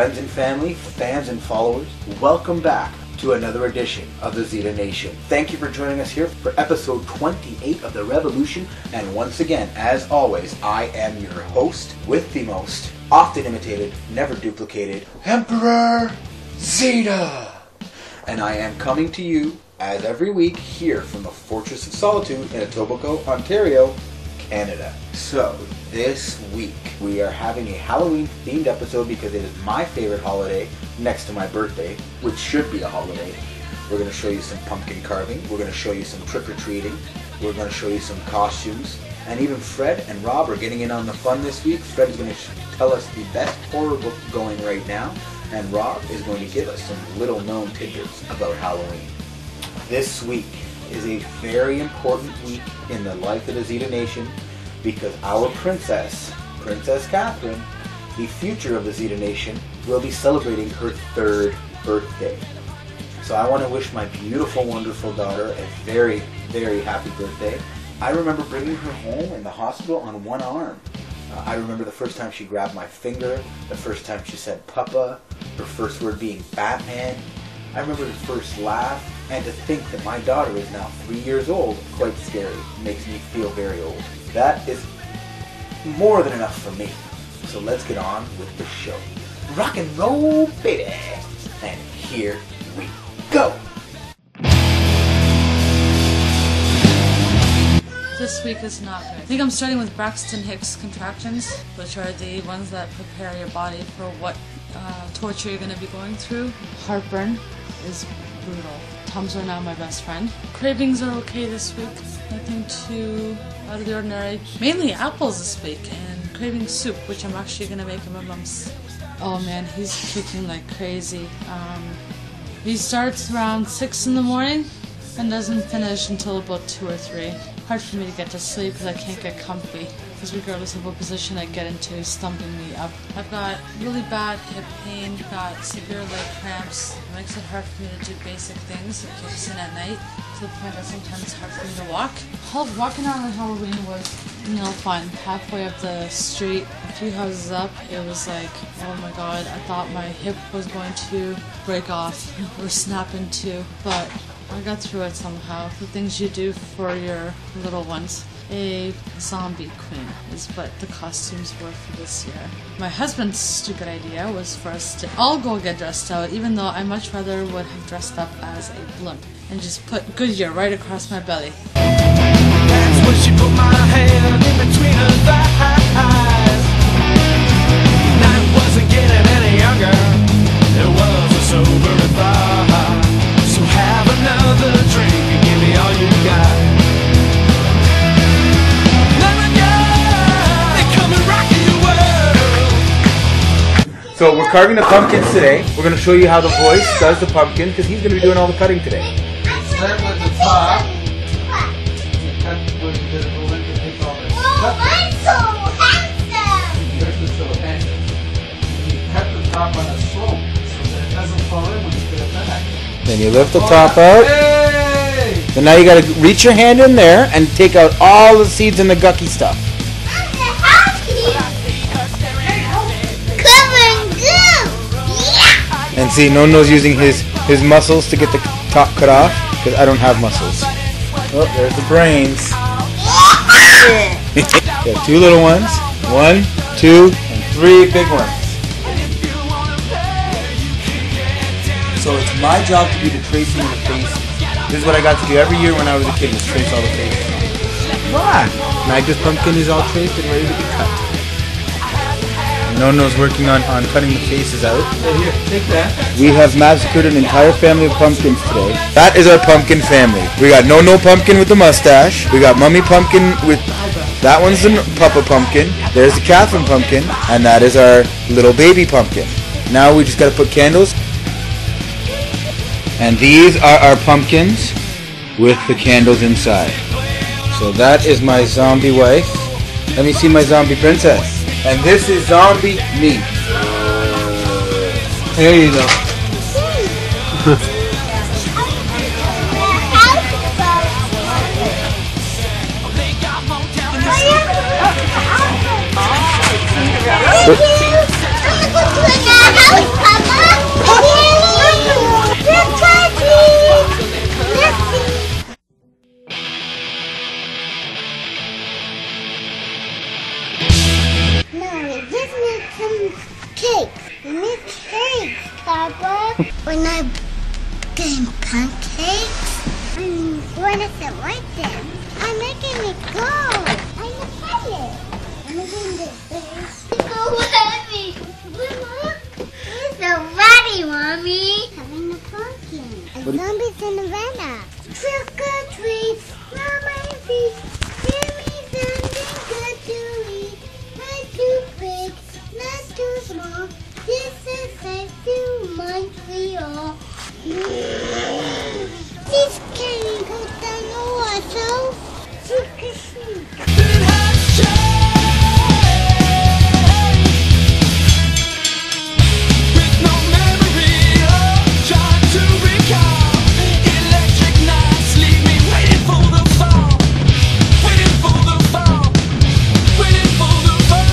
friends and family, fans and followers, welcome back to another edition of the Zita Nation. Thank you for joining us here for episode 28 of The Revolution, and once again, as always, I am your host with the most, often imitated, never duplicated, Emperor Zita! And I am coming to you, as every week, here from the Fortress of Solitude in Etobicoke, Ontario, Canada. So, this week, we are having a Halloween-themed episode because it is my favorite holiday, next to my birthday, which should be a holiday. We're going to show you some pumpkin carving, we're going to show you some trick-or-treating, we're going to show you some costumes, and even Fred and Rob are getting in on the fun this week. Fred is going to tell us the best horror book going right now, and Rob is going to give us some little-known tidbits about Halloween. This week is a very important week in the life of the Zita Nation because our princess, Princess Katherine, the future of the Zita Nation, will be celebrating her 3rd birthday. So I want to wish my beautiful, wonderful daughter a very, very happy birthday. I remember bringing her home in the hospital on one arm. I remember the first time she grabbed my finger, the first time she said Papa, her first word being Batman. I remember the first laugh, and to think that my daughter is now 3 years old, quite scary. It makes me feel very old. That is more than enough for me. So let's get on with the show. Rock and roll, baby! And here we go! This week is not good. I think I'm starting with Braxton Hicks contractions, which are the ones that prepare your body for what torture you're going to be going through. Heartburn is brutal. Tums are now my best friend. Cravings are okay this week. Nothing too out of the ordinary. Mainly apples this week and craving soup, which I'm actually going to make in my mom's. Oh man, he's kicking like crazy. He starts around 6 in the morning and doesn't finish until about 2 or 3. Hard for me to get to sleep because I can't get comfy. Because regardless of what position I get into, he's thumping me up. I've got really bad hip pain, got severe leg cramps. It makes it hard for me to do basic things. It kicks in at night to the point that sometimes it's hard for me to walk. Walking out on Halloween was fun. Halfway up the street, a few houses up, it was like, oh my god, I thought my hip was going to break off or snap in two, but I got through it somehow. The things you do for your little ones. A zombie queen is what the costumes were for this year. My husband's stupid idea was for us to all go get dressed out, even though I much rather would have dressed up as a blimp and just put Goodyear right across my belly. That's when she put my hand in between her thighs. Night wasn't getting any younger. It was a sobering thought. So have another drink and give me all you got. So we're carving the pumpkins today. We're going to show you how the voice does the pumpkin because he's going to be doing all the cutting today. Start with the top. Cut with the length of the collar. Oh, I'm so handsome! Yours is so handsome. You cut the top on a slope so that it doesn't fall in when you put it back. Then you lift the top out. Hey! Then now you got to reach your hand in there and take out all the seeds and the gucky stuff. And see, Nono's using his muscles to get the top cut off because I don't have muscles. Oh, there's the brains. You have 2 little ones, 1, 2, and 3 big ones. So it's my job to do the tracing of the faces. This is what I got to do every year when I was a kid, was trace all the faces. What? Magda's pumpkin is all traced and ready to be cut. Nono's working on cutting the faces out. Here, take that. We have massacred an entire family of pumpkins today. That is our pumpkin family. We got Nono pumpkin with the mustache. We got Mummy pumpkin with... That one's the Papa pumpkin. There's the Katherine pumpkin. And that is our little baby pumpkin. Now we just got to put candles. And these are our pumpkins with the candles inside. So that is my zombie wife. Let me see my zombie princess. And this is zombie me. There you go. House. cardboard. When I'm getting pancakes, when I sit right there, I'm making it go. I'm a pilot. I'm making this thing. So heavy. It's so ready, Mommy. Having a pumpkin. A zombies in the banana. Trick or treat. Mama and feet. Give me something good to eat. Not too big, not too small. This is safe to mind we all. This candy goes down the water. Sneak a sneak. With no memory or trying to recall, electric nights leave me waiting for the fall, waiting for the fall, waiting for the fall.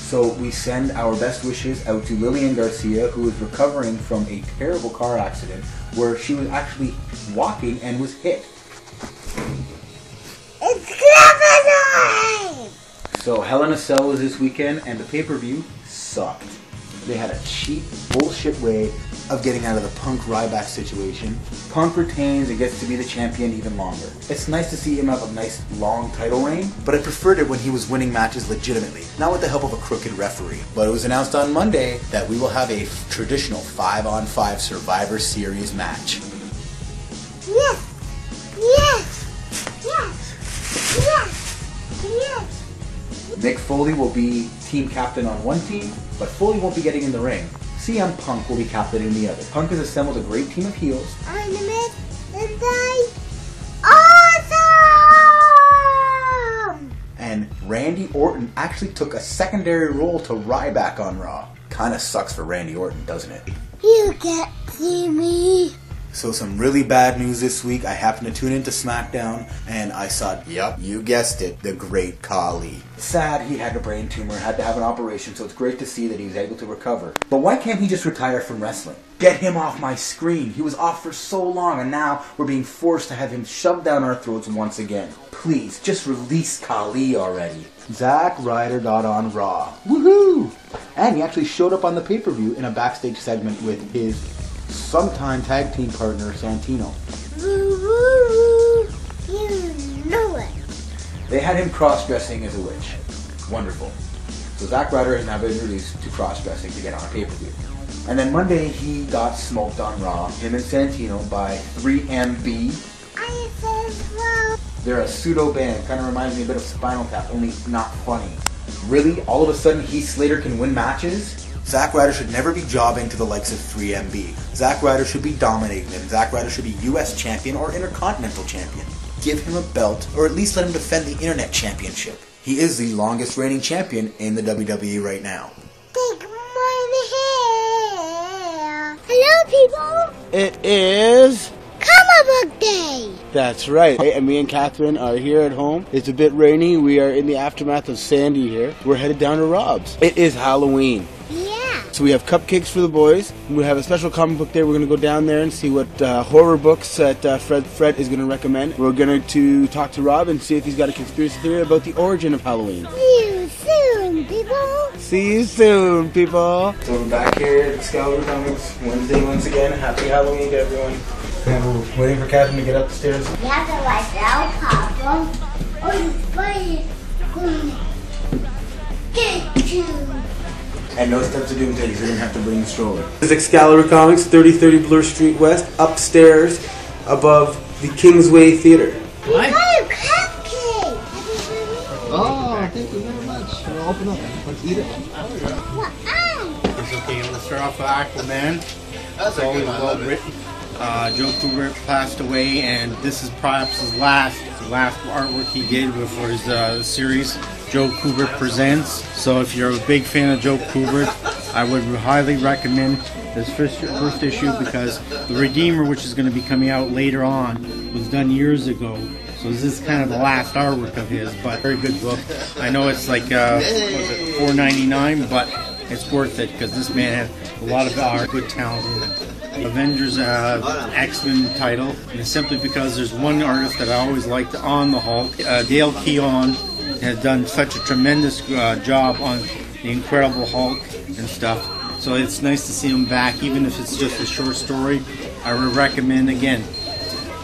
So we send our best wishes out to Lillian Garcia, who is recovering from a terrible car accident where she was actually walking and was hit. It's Christmas time! So Hell in a Cell was this weekend, and the pay-per-view sucked. They had a cheap, bullshit way of getting out of the Punk Ryback situation. Punk retains and gets to be the champion even longer. It's nice to see him have a nice, long title reign, but I preferred it when he was winning matches legitimately, not with the help of a crooked referee. But it was announced on Monday that we will have a traditional 5-on-5 Survivor Series match. Yes! Yes! Yes! Yes! Yes! Mick Foley will be team captain on one team, but Foley won't be getting in the ring. CM Punk will be captain in the other. Punk has assembled a great team of heels. I'm the Miss and I awesome! And Randy Orton actually took a secondary role to Ryback on Raw. Kinda sucks for Randy Orton, doesn't it? You can't see me. So some really bad news this week. I happened to tune into SmackDown and I saw, yep, you guessed it, the Great Khali. Sad he had a brain tumor, had to have an operation, so it's great to see that he was able to recover. But why can't he just retire from wrestling? Get him off my screen. He was off for so long and now we're being forced to have him shoved down our throats once again. Please, just release Khali already. Zack Ryder got on Raw. Woohoo! And he actually showed up on the pay-per-view in a backstage segment with his sometime tag team partner, Santino. Woo-woo. You know it. They had him cross-dressing as a witch. Wonderful. So Zack Ryder has now been released to cross-dressing to get on a pay-per-view. And then Monday he got smoked on Raw, him and Santino, by 3MB. I said, well, They're a pseudo band, kind of reminds me a bit of Spinal Tap, only not funny. Really? All of a sudden Heath Slater can win matches? Zack Ryder should never be jobbing to the likes of 3MB. Zack Ryder should be dominating them. Zack Ryder should be US champion or Intercontinental champion. Give him a belt, or at least let him defend the Internet Championship. He is the longest reigning champion in the WWE right now. take my hair. Hello, people. It is. Comic book day. That's right. And me and Catherine are here at home. It's a bit rainy. We are in the aftermath of Sandy here. We're headed down to Rob's. It is Halloween. Yeah. So we have cupcakes for the boys. We have a special comic book day. We're going to go down there and see what horror books that Fred is going to recommend. We're going to talk to Rob and see if he's got a conspiracy theory about the origin of Halloween. See you soon, people. See you soon, people. So we're back here at Excalibur Comics Wednesday once again. Happy Halloween to everyone. And we're waiting for Catherine to get up the stairs. You have to watch out, Papa. Or the fire going to get you. And no steps of doom so you didn't have to bring the stroller. This is Excalibur Comics, 3030 Bloor Street West, upstairs above the Kingsway Theater. What? Oh, cupcake. Oh, thank you very much. I'll open up. Let's eat it. What? It's okay. Let's start off with Aquaman. That's always well written. Joe Kubert passed away, and this is perhaps his last artwork he did for his series, Joe Kubert Presents. So if you're a big fan of Joe Kubert, I would highly recommend this first issue, because The Redeemer, which is going to be coming out later on, was done years ago. So this is kind of the last artwork of his, but very good book. I know it's like $4.99, but it's worth it because this man had a lot of good talent in it. Avengers X-Men title, and it's simply because there's one artist that I always liked on the Hulk. Dale Keown has done such a tremendous job on the Incredible Hulk and stuff. So it's nice to see him back, even if it's just a short story. I would recommend, again,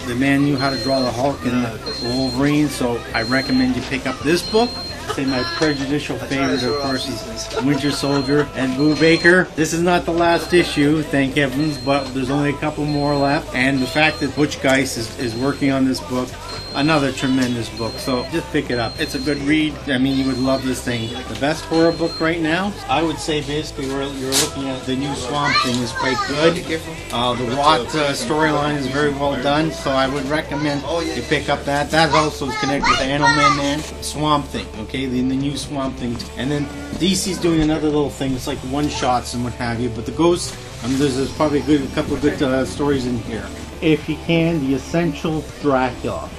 the man knew how to draw the Hulk and the Wolverine, so I recommend you pick up this book. Say my prejudicial favorite, of course, is Winter Soldier and Boo Baker. This is not the last issue, thank heavens, but there's only a couple more left. And the fact that Butch Geist is working on this book, another tremendous book. So just pick it up. It's a good read. I mean, you would love this thing. The best horror book right now, I would say basically you're looking at the new Swamp Thing is quite good. The Rot storyline is very well done, so I would recommend you pick up that. That also is connected with Animal Man, Swamp Thing, okay, the new Swamp Thing. And then DC's doing another little thing. It's like one-shots and what have you, but the Ghost, there's probably a couple of good stories in here. If you can, The Essential Dracula.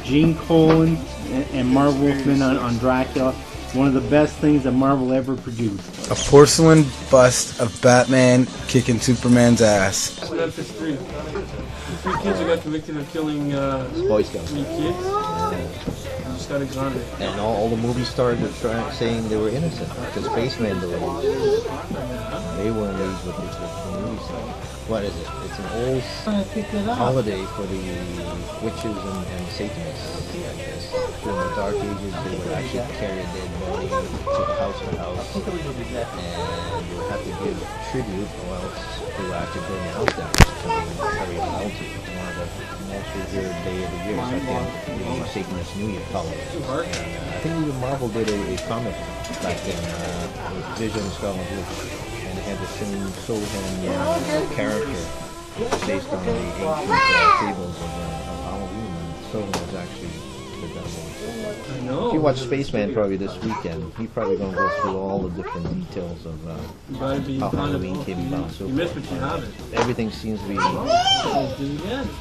Gene Colan and Marv Wolfman on Dracula. One of the best things that Marvel ever produced. A porcelain bust of Batman kicking Superman's ass. Memphis 3. The 3 kids who got convicted of killing Boy Scouts. 3 kids. Just got exonerated. And all the movie stars were saying they were innocent. The Spaceman believed. They were engaged with the movie stars. What is it? It's an old holiday for the witches and Satanists, I guess. During the Dark Ages, they would actually carry a dead body to house to house, and you would have to give tribute, or else they would actually burn your house down. So they would carry it out to one of the most revered day of the year. So I think the Satanist New Year holiday. And I think even Marvel did a comic back then with Vision, Scarlet Witch. And it had the same Sohan character based on the ancient fables of Halloween, and Sohan was actually the devil. I know. If you watch Spaceman probably this weekend, he's probably going to go through all the different details of how Halloween came about. So you missed what you haven't. everything seems to be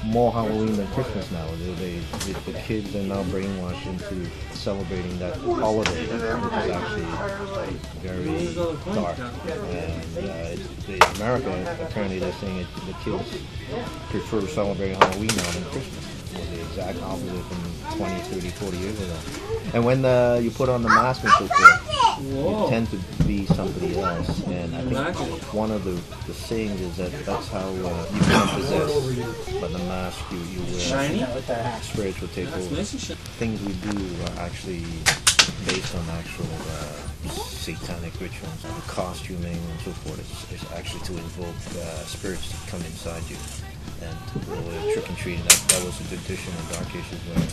more Halloween than Christmas now. The kids are now brainwashed into celebrating that holiday, which is actually very dark. And in America, apparently they're saying the kids prefer celebrating Halloween now than Christmas. It was the exact opposite from 20, 30, 40 years ago. And when you put on the mask and so forth, you tend to be somebody else. And I think one of the sayings is that that's how you become possessed. But the mask you wear, spirits will take over. Things we do are actually based on actual satanic rituals, the costuming and so forth. It's actually to invoke spirits to come inside you. And trick and treating, that was a good tradition in Dark Ages where,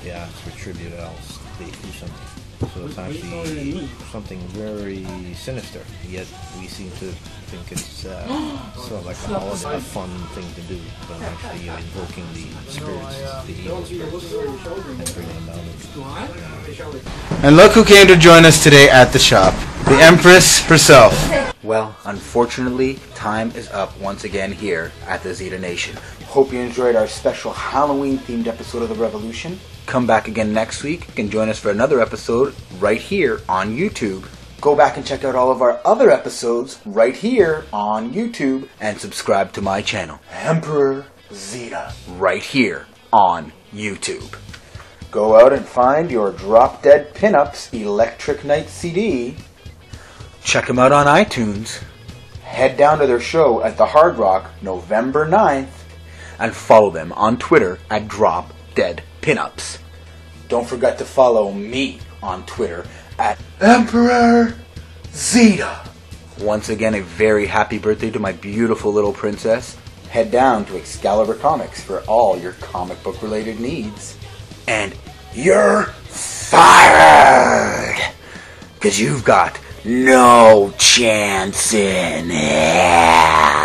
they asked for tribute, else they do something. So it's actually something very sinister, yet we seem to think it's sort of like a holiday, a fun thing to do, but actually you're invoking the spirits, the evil spirits, and bringing them down. And look who came to join us today at the shop. The Empress herself. Well, unfortunately, time is up once again here at the Zita Nation. Hope you enjoyed our special Halloween-themed episode of The Revolution. Come back again next week and join us for another episode right here on YouTube. Go back and check out all of our other episodes right here on YouTube and subscribe to my channel, Emperor Zita, right here on YouTube. Go out and find your Drop Dead Pinups Electric Night CD. Check them out on iTunes. Head down to their show at the Hard Rock November 9th and follow them on Twitter at Drop Dead Pinups. Don't forget to follow me on Twitter at Emperor Zita. Once again, a very happy birthday to my beautiful little princess. Head down to Excalibur Comics for all your comic book related needs. And you're fired! 'Cause you've got no chance in hell.